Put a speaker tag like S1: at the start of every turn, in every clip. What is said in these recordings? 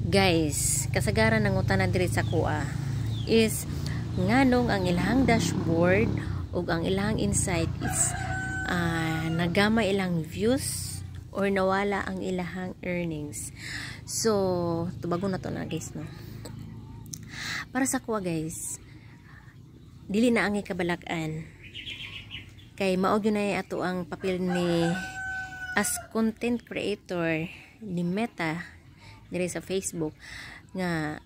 S1: Guys, kasagaran ng utanan diri sa kuha is nganong ang ilahang dashboard ug ang ilahang insight is nagama ilang views or nawala ang ilahang earnings. So, tubago na to na guys, no? Para sa kuha guys, dili na ang ikabalag-an. Kay maog yun na ato ang papel ni as content creator ni Meta diri sa Facebook nga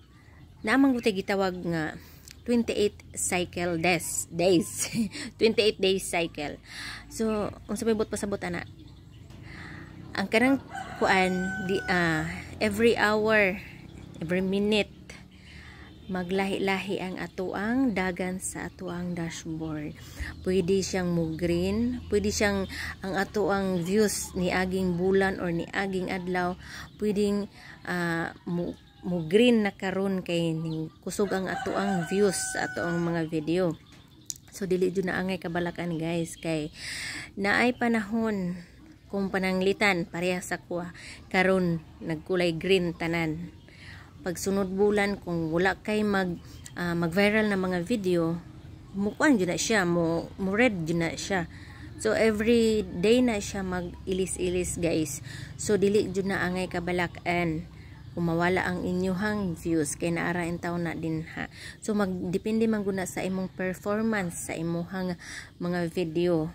S1: naamang gutay gitawag nga 28 cycle days 28 days cycle. So unsa may bot pasabot ana ang kanang kuan di every hour, every minute maglahi-lahi ang atuang dagan sa atuang dashboard. Pwede siyang mo green, pwede siyang ang atuang views ni aging bulan or ni aging adlaw, pwedeng mo green na karon kay ning kusog ang atuang views sa atuang mga video. So dili jud na angay kabalakan guys, kay naay panahon kung pananglitan pareha sa kuha karon nagkulay green tanan. Pagsunod bulan kung wala kay mag-viral na mga video, mukuan jud na siya, mo red jud na siya. So every day na siya mag-ilis-ilis guys. So dili jud na angay kabalakan kung mawala ang inyuhang views kay naara in taon na din ha. So magdepende man guna sa imong performance sa imong mga video.